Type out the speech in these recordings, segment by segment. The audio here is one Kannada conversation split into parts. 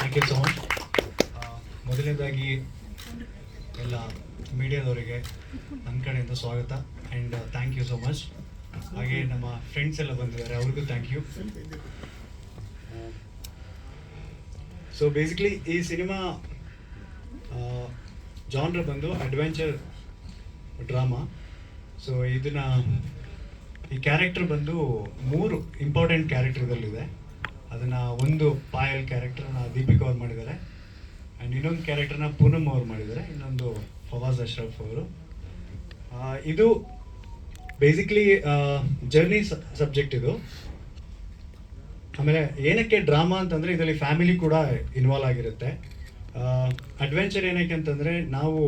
Thank you so much. ಮೊದಲನೇದಾಗಿ ಎಲ್ಲ ಮೀಡಿಯಾದವರಿಗೆ ನನ್ನ ಕಡೆಯಿಂದ ಸ್ವಾಗತ and thank you so much. ಹಾಗೆ ನಮ್ಮ ಫ್ರೆಂಡ್ಸ್ ಎಲ್ಲ ಬಂದಿದ್ದಾರೆ, ಅವ್ರಿಗೂ ಥ್ಯಾಂಕ್ ಯು. ಸೊ ಬೇಸಿಕ್ಲಿ ಈ ಸಿನಿಮಾ ಜಾನ್ರ ಬಂದು ಅಡ್ವೆಂಚರ್ ಡ್ರಾಮಾ. ಸೊ ಇದನ್ನ ಈ ಕ್ಯಾರೆಕ್ಟರ್ ಬಂದು 3 ಇಂಪಾರ್ಟೆಂಟ್ ಕ್ಯಾರೆಕ್ಟರ್ಗಳಿದೆ. ಅದನ್ನು ಒಂದು ಪಾಯಲ್ ಕ್ಯಾರೆಕ್ಟರ್ನ ದೀಪಿಕಾ ಅವ್ರು ಮಾಡಿದ್ದಾರೆ, ಆ್ಯಂಡ್ ಇನ್ನೊಂದು ಕ್ಯಾರೆಕ್ಟರ್ನ ಪೂನಮ್ ಅವ್ರು ಮಾಡಿದ್ದಾರೆ, ಇನ್ನೊಂದು ಫವಾಜ್ ಅಶ್ರಫ್ ಅವರು. ಇದು ಬೇಸಿಕ್ಲಿ ಜರ್ನಿ ಸಬ್ಜೆಕ್ಟ್ ಇದು. ಆಮೇಲೆ ಏನಕ್ಕೆ ಡ್ರಾಮಾ ಅಂತಂದರೆ ಇದರಲ್ಲಿ ಫ್ಯಾಮಿಲಿ ಕೂಡ ಇನ್ವಾಲ್ವ್ ಆಗಿರುತ್ತೆ. ಅಡ್ವೆಂಚರ್ ಏನಕ್ಕೆ ಅಂತಂದರೆ ನಾವು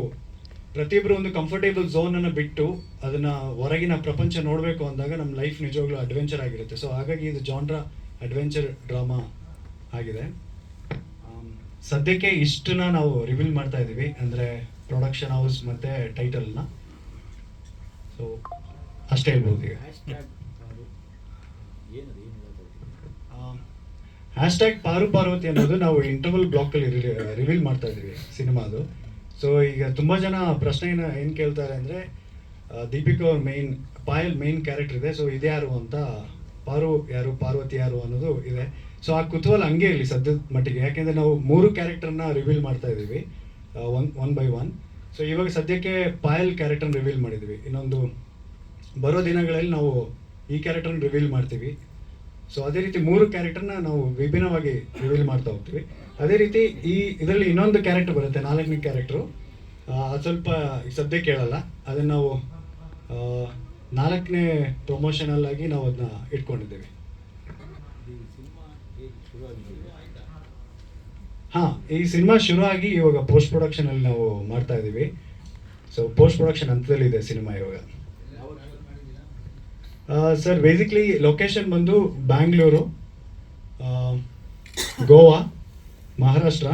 ಪ್ರತಿಯೊಬ್ಬರು ಒಂದು ಕಂಫರ್ಟೇಬಲ್ ಝೋನನ್ನು ಬಿಟ್ಟು ಅದನ್ನು ಹೊರಗಿನ ಪ್ರಪಂಚ ನೋಡಬೇಕು ಅಂದಾಗ ನಮ್ಮ ಲೈಫ್ ನಿಜವಾಗ್ಲೂ ಅಡ್ವೆಂಚರ್ ಆಗಿರುತ್ತೆ. ಸೊ ಹಾಗಾಗಿ ಇದು ಜಾನ್ರ ಅಡ್ವೆಂಚರ್ ಡ್ರಾಮಾ ಆಗಿದೆ. ಸದ್ಯಕ್ಕೆ ಇಷ್ಟನ್ನ ನಾವು ರಿವೀಲ್ ಮಾಡ್ತಾ ಇದ್ದೀವಿ, ಅಂದರೆ ಪ್ರೊಡಕ್ಷನ್ ಹೌಸ್ ಮತ್ತು ಟೈಟಲ್ನ. ಸೊ ಅಷ್ಟೇ ಹೇಳ್ಬೋದು. ಈಗ ಹ್ಯಾಶ್ಟ್ಯಾಗ್ ಪಾರು ಪಾರ್ವತಿ ಅನ್ನೋದು ನಾವು ಇಂಟರ್ವಲ್ ಬ್ಲಾಕಲ್ಲಿ ರಿವೀಲ್ ಮಾಡ್ತಾ ಇದ್ದೀವಿ ಸಿನಿಮಾದು. ಸೊ ಈಗ ತುಂಬ ಜನ ಪ್ರಶ್ನೆನ ಏನು ಕೇಳ್ತಾರೆ ಅಂದರೆ ದೀಪಿಕಾ ಅವ್ರ ಪಾಯಲ್ ಮೇನ್ ಕ್ಯಾರೆಕ್ಟರ್ ಇದೆ, ಸೊ ಇದ್ಯಾರು ಅಂತ, ಪಾರು ಯಾರು ಪಾರ್ವತಿ ಯಾರು ಅನ್ನೋದು ಇದೆ. ಸೊ ಆ ಕುತೂಹಲ ಹಂಗೆ ಇರಲಿ ಸದ್ಯದ ಮಟ್ಟಿಗೆ, ಯಾಕೆಂದರೆ ನಾವು 3 ಕ್ಯಾರೆಕ್ಟರ್ನ ರಿವೀಲ್ ಮಾಡ್ತಾ ಇದ್ದೀವಿ ಒನ್ ಬೈ ಒನ್. ಸೊ ಇವಾಗ ಸದ್ಯಕ್ಕೆ ಪಾಯಲ್ ಕ್ಯಾರೆಕ್ಟರ್ನ ರಿವೀಲ್ ಮಾಡಿದ್ದೀವಿ. ಇನ್ನೊಂದು ಬರೋ ದಿನಗಳಲ್ಲಿ ನಾವು ಈ ಕ್ಯಾರೆಕ್ಟರ್ನ ರಿವೀಲ್ ಮಾಡ್ತೀವಿ. ಸೊ ಅದೇ ರೀತಿ 3 ಕ್ಯಾರೆಕ್ಟರ್ನ ನಾವು ವಿಭಿನ್ನವಾಗಿ ರಿವೀಲ್ ಮಾಡ್ತಾ ಹೋಗ್ತೀವಿ. ಅದೇ ರೀತಿ ಇದರಲ್ಲಿ ಇನ್ನೊಂದು ಕ್ಯಾರೆಕ್ಟರ್ ಬರುತ್ತೆ, 4ನೇ ಕ್ಯಾರೆಕ್ಟ್ರು. ಅದು ಸ್ವಲ್ಪ ಸದ್ಯಕ್ಕೆ ಹೇಳಲ್ಲ, ಅದನ್ನು ನಾವು 4ನೇ ಪ್ರಮೋಷನಲ್ ಆಗಿ ನಾವು ಅದನ್ನ ಇಟ್ಕೊಂಡಿದ್ದೇವೆ. ಹಾಂ, ಈ ಸಿನಿಮಾ ಶುರು ಆಗಿ ಇವಾಗ ಪೋಸ್ಟ್ ಪ್ರೊಡಕ್ಷನಲ್ಲಿ ನಾವು ಮಾಡ್ತಾ ಇದ್ದೀವಿ. ಸೊ ಪೋಸ್ಟ್ ಪ್ರೊಡಕ್ಷನ್ ಹಂತದಲ್ಲಿದೆ ಸಿನಿಮಾ ಇವಾಗ. ಸರ್ ಬೇಸಿಕ್ಲಿ ಲೊಕೇಶನ್ ಬಂದು ಬ್ಯಾಂಗ್ಳೂರು, ಗೋವಾ, ಮಹಾರಾಷ್ಟ್ರ,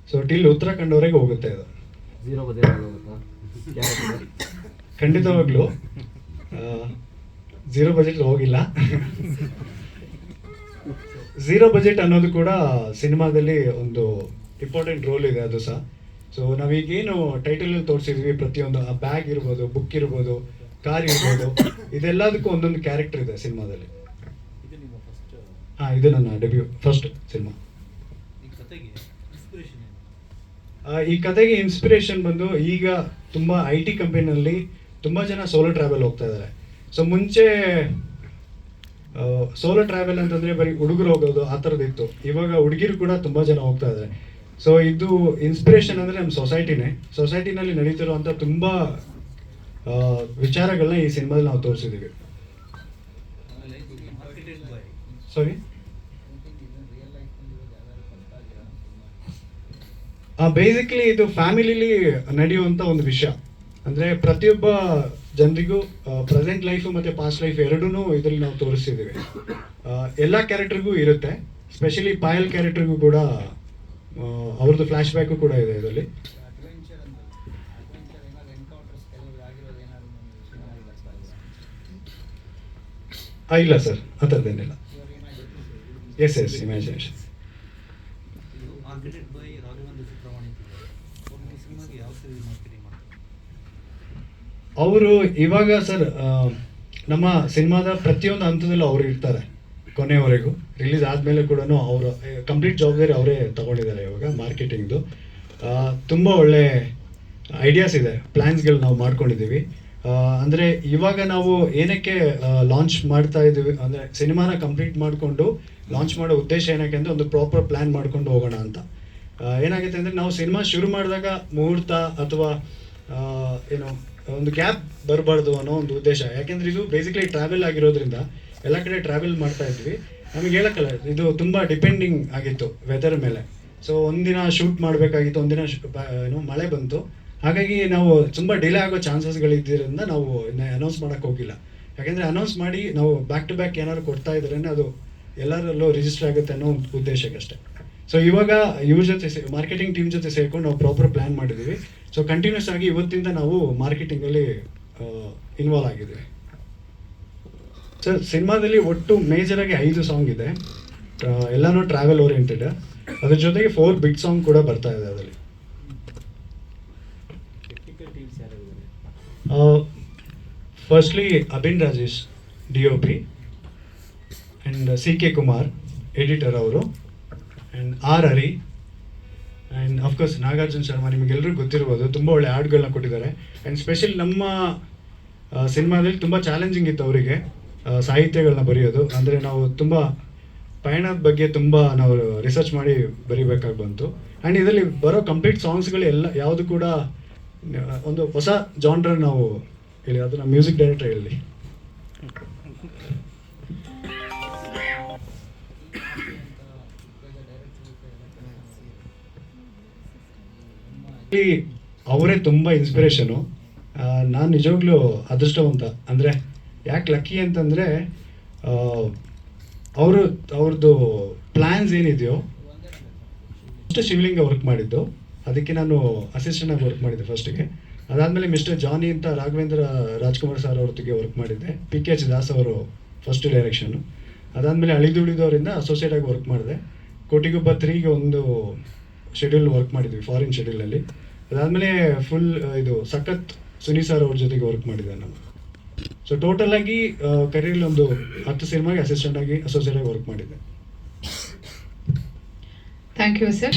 ಸೊ ಟಿಲ್ ಉತ್ತರಾಖಂಡವರೆಗೆ ಹೋಗುತ್ತೆ ಇದು. ಖಂಡಿತವಾಗ್ಲೂ 0 ಬಜೆಟ್ ಹೋಗಿಲ್ಲ. 0 ಬಜೆಟ್ ಅನ್ನೋದು ಕೂಡ ಸಿನಿಮಾದಲ್ಲಿ ಒಂದು ಇಂಪಾರ್ಟೆಂಟ್ ರೋಲ್ ಇದೆ, ಅದು ಸಹ. ಸೊ ನಾವೀಗೇನು ಟೈಟಲಲ್ಲಿ ತೋರಿಸಿದ್ವಿ, ಪ್ರತಿಯೊಂದು ಆ ಬ್ಯಾಗ್ ಇರ್ಬೋದು, ಬುಕ್ ಇರ್ಬೋದು, ಕಾರ್ ಇರ್ಬೋದು, ಇದೆಲ್ಲದಕ್ಕೂ ಒಂದೊಂದು ಕ್ಯಾರೆಕ್ಟರ್ ಇದೆ ಸಿನಿಮಾದಲ್ಲಿ. ಹಾಂ, ಇದು ನನ್ನ ಡೆಬ್ಯೂ ಫಸ್ಟ್ ಸಿನಿಮಾ. ಈ ಕತೆಗೆ ಇನ್ಸ್ಪಿರೇಷನ್ ಬಂದು ಈಗ ತುಂಬ IT ಕಂಪನಿನಲ್ಲಿ ತುಂಬ ಜನ ಸೋಲೋ ಟ್ರಾವೆಲ್ ಹೋಗ್ತಾ ಇದ್ದಾರೆ. ಸೊ ಮುಂಚೆ ಸೋಲೋ ಟ್ರಾವೆಲ್ ಅಂತಂದರೆ ಬರೀ ಹುಡುಗರು ಹೋಗೋದು ಆ ಥರದ್ದಿತ್ತು. ಇವಾಗ ಹುಡುಗಿರು ಕೂಡ ತುಂಬ ಜನ ಹೋಗ್ತಾ ಇದ್ದಾರೆ. ಸೊ ಇದು ಇನ್ಸ್ಪಿರೇಷನ್ ಅಂದರೆ ನಮ್ಮ ಸೊಸೈಟಿನಲ್ಲಿ ನಡೀತಿರುವಂಥ ತುಂಬ ವಿಚಾರಗಳನ್ನ ಈ ಸಿನಿಮಾದಲ್ಲಿ ನಾವು ತೋರಿಸಿದ್ದೀವಿ. ಸಾರಿ, ಬೇಸಿಕ್ಲಿ ಇದು ಫ್ಯಾಮಿಲಿಲಿ ನಡೆಯುವಂಥ ಒಂದು ವಿಷಯ. ಅಂದರೆ ಪ್ರತಿಯೊಬ್ಬ ಜನರಿಗೂ ಪ್ರೆಸೆಂಟ್ ಲೈಫು ಮತ್ತು ಪಾಸ್ಟ್ ಲೈಫ್ ಎರಡೂ ಇದರಲ್ಲಿ ನಾವು ತೋರಿಸ್ತಿದ್ದೀವಿ. ಎಲ್ಲ ಕ್ಯಾರೆಕ್ಟರ್ಗೂ ಇರುತ್ತೆ, ಸ್ಪೆಷಲಿ ಪಾಯಲ್ ಕ್ಯಾರೆಕ್ಟರ್ಗೂ ಕೂಡ ಅವ್ರದ್ದು ಫ್ಲ್ಯಾಶ್ ಬ್ಯಾಕು ಕೂಡ ಇದೆ ಇದರಲ್ಲಿ. ಇಲ್ಲ ಸರ್, ಆ ಥರದ್ದೇನಿಲ್ಲ. S imagination. ಅವರು ಇವಾಗ ಸರ್ ನಮ್ಮ ಸಿನಿಮಾದ ಪ್ರತಿಯೊಂದು ಹಂತದಲ್ಲೂ ಅವರು ಇರ್ತಾರೆ ಕೊನೆಯವರೆಗೂ. ರಿಲೀಸ್ ಆದಮೇಲೆ ಕೂಡ ಅವರು ಕಂಪ್ಲೀಟ್ ಜವಾಬ್ದಾರಿ ಅವರೇ ತಗೊಂಡಿದ್ದಾರೆ ಇವಾಗ ಮಾರ್ಕೆಟಿಂಗ್ದು. ತುಂಬ ಒಳ್ಳೆ ಐಡಿಯಾಸ್ ಇದೆ, ಪ್ಲ್ಯಾನ್ಸ್ಗಳು ನಾವು ಮಾಡ್ಕೊಂಡಿದ್ದೀವಿ. ಅಂದರೆ ಇವಾಗ ನಾವು ಏನಕ್ಕೆ ಲಾಂಚ್ ಮಾಡ್ತಾ ಇದ್ದೀವಿ ಅಂದರೆ ಸಿನಿಮಾನ ಕಂಪ್ಲೀಟ್ ಮಾಡಿಕೊಂಡು ಲಾಂಚ್ ಮಾಡೋ ಉದ್ದೇಶ ಏನಕ್ಕೆ ಅಂದರೆ ಒಂದು ಪ್ರಾಪರ್ ಪ್ಲ್ಯಾನ್ ಮಾಡ್ಕೊಂಡು ಹೋಗೋಣ ಅಂತ. ಏನಾಗುತ್ತೆ ಅಂದರೆ ನಾವು ಸಿನಿಮಾ ಶುರು ಮಾಡಿದಾಗ ಮುಹೂರ್ತ ಅಥವಾ ಏನು ಒಂದು ಗ್ಯಾಪ್ ಬರಬಾರ್ದು ಅನ್ನೋ ಒಂದು ಉದ್ದೇಶ. ಯಾಕೆಂದರೆ ಇದು ಬೇಸಿಕ್ಲಿ ಟ್ರಾವೆಲ್ ಆಗಿರೋದ್ರಿಂದ ಎಲ್ಲ ಕಡೆ ಟ್ರಾವೆಲ್ ಮಾಡ್ತಾ ಇದ್ವಿ. ನಮಗೆ ಹೇಳೋಕ್ಕಲ್ಲ, ಇದು ತುಂಬ ಡಿಪೆಂಡಿಂಗ್ ಆಗಿತ್ತು ವೆದರ್ ಮೇಲೆ. ಸೊ ಒಂದಿನ ಶೂಟ್ ಮಾಡಬೇಕಾಗಿತ್ತು, ಒಂದಿನ ಮಳೆ ಬಂತು. ಹಾಗಾಗಿ ನಾವು ತುಂಬ ಡಿಲೇ ಆಗೋ ಚಾನ್ಸಸ್ಗಳಿದ್ದರಿಂದ ನಾವು ಅನೌನ್ಸ್ ಮಾಡೋಕ್ಕೆ ಹೋಗಿಲ್ಲ. ಯಾಕೆಂದರೆ ಅನೌನ್ಸ್ ಮಾಡಿ ನಾವು ಬ್ಯಾಕ್ ಟು ಬ್ಯಾಕ್ ಏನಾದ್ರು ಕೊಡ್ತಾ ಇದ್ರೇ ಅದು ಎಲ್ಲರಲ್ಲೂ ರಿಜಿಸ್ಟರ್ ಆಗುತ್ತೆ ಅನ್ನೋ ಒಂದು ಉದ್ದೇಶಕ್ಕಷ್ಟೇ. ಸೊ ಇವಾಗ ಇವ್ರ ಜೊತೆ ಮಾರ್ಕೆಟಿಂಗ್ ಟೀಮ್ ಜೊತೆ ಸೇರ್ಕೊಂಡು ನಾವು ಪ್ರಾಪರ್ ಪ್ಲ್ಯಾನ್ ಮಾಡಿದ್ದೀವಿ. ಸೊ ಕಂಟಿನ್ಯೂಸ್ ಆಗಿ ಇವತ್ತಿಂದ ನಾವು ಮಾರ್ಕೆಟಿಂಗಲ್ಲಿ ಇನ್ವಾಲ್ವ್ ಆಗಿದ್ದೀವಿ. ಸರ್ ಸಿನಿಮಾದಲ್ಲಿ ಒಟ್ಟು ಮೇಜರಾಗಿ 5 ಸಾಂಗ್ ಇದೆ. ಎಲ್ಲನೂ ಟ್ರಾವೆಲ್ ಓರಿಯೆಂಟೆಡ್. ಅದ್ರ ಜೊತೆಗೆ 4 ಬಿಗ್ ಸಾಂಗ್ ಕೂಡ ಬರ್ತಾ ಇದೆ ಅದರಲ್ಲಿ. Firstly Abhin Rajesh DOP and CK Kumar editor ಅವರು, and R Hari, and of course Nagarjuna Sharma, ನಿಮಗೆಲ್ಲರಿಗೂ ಗೊತ್ತಿರ್ಬೋದು, ತುಂಬ ಒಳ್ಳೆ ಹಾಡುಗಳನ್ನ ಕೊಟ್ಟಿದ್ದಾರೆ. ಆ್ಯಂಡ್ ಸ್ಪೆಷಲಿ ನಮ್ಮ ಸಿನಿಮಾದಲ್ಲಿ ತುಂಬ ಚಾಲೆಂಜಿಂಗ್ ಇತ್ತು ಅವರಿಗೆ ಸಾಹಿತ್ಯಗಳನ್ನ ಬರೆಯೋದು. ಅಂದರೆ ನಾವು ತುಂಬ ಪಯಣದ ಬಗ್ಗೆ ತುಂಬ ನಾವು ರಿಸರ್ಚ್ ಮಾಡಿ ಬರಿಬೇಕಾಗಿ ಬಂತು. ಆ್ಯಂಡ್ ಇದರಲ್ಲಿ ಬರೋ ಕಂಪ್ಲೀಟ್ ಸಾಂಗ್ಸ್ಗಳು ಎಲ್ಲ ಯಾವುದು ಕೂಡ ಒಂದು ಹೊಸ ಜಾನ್ರ ನಾವು ಹೇಳಿ, ಅದು ನಮ್ಮ ಮ್ಯೂಸಿಕ್ ಡೈರೆಕ್ಟರ್ ಹೇಳಿ. ಅವರೇ ತುಂಬ ಇನ್ಸ್ಪಿರೇಷನು. ನಾನು ನಿಜವಾಗ್ಲೂ ಅದೃಷ್ಟವಂತ. ಅಂದರೆ ಯಾಕೆ ಲಕ್ಕಿ ಅಂತಂದರೆ ಅವ್ರದ್ದು ಪ್ಲ್ಯಾನ್ಸ್ ಏನಿದೆಯೋ ಫಸ್ಟ್ ಶಿವಲಿಂಗ ವರ್ಕ್ ಮಾಡಿದ್ದು, ಅದಕ್ಕೆ ನಾನು ಅಸಿಸ್ಟೆಂಟಾಗಿ ವರ್ಕ್ ಮಾಡಿದ್ದೆ ಫಸ್ಟಿಗೆ. ಅದಾದಮೇಲೆ ಮಿಸ್ಟರ್ ಜಾನಿ ಅಂತ ರಾಘವೇಂದ್ರ ರಾಜ್ಕುಮಾರ್ ಸರ್ ಅವ್ರೊತ್ತಿಗೆ ವರ್ಕ್ ಮಾಡಿದ್ದೆ. PKH ದಾಸ್ ಅವರು ಫಸ್ಟ್ ಡೈರೆಕ್ಷನ್ನು. ಅದಾದಮೇಲೆ ಅಳಿದುಳಿದವರಿಂದ ಅಸೋಸಿಯೇಟಾಗಿ ವರ್ಕ್ ಮಾಡಿದೆ. ಕೋಟಿಗೊಬ್ಬ 3ಗೆ ಒಂದು ಶೆಡ್ಯೂಲ್ ವರ್ಕ್ ಮಾಡಿದ್ವಿ, ಫಾರಿನ್ ಶೆಡ್ಯೂಲಲ್ಲಿ. ಅದಾದಮೇಲೆ ಫುಲ್ ಇದು ಸಖತ್ ಸುನಿ ಸರ್ ಅವ್ರ ಜೊತೆಗೆ ವರ್ಕ್ ಮಾಡಿದ್ದೆ ನಾನು. ಸೊ ಟೋಟಲ್ ಆಗಿ ಕರಿಯರ್ಲಿ ಒಂದು 10 ಸಿನಿಮಾಗೆ ಅಸಿಸ್ಟೆಂಟ್ ಆಗಿ ಅಸೋಸಿಯೇಟ್ ಆಗಿ ವರ್ಕ್ ಮಾಡಿದ್ದೆ. Thank you sir.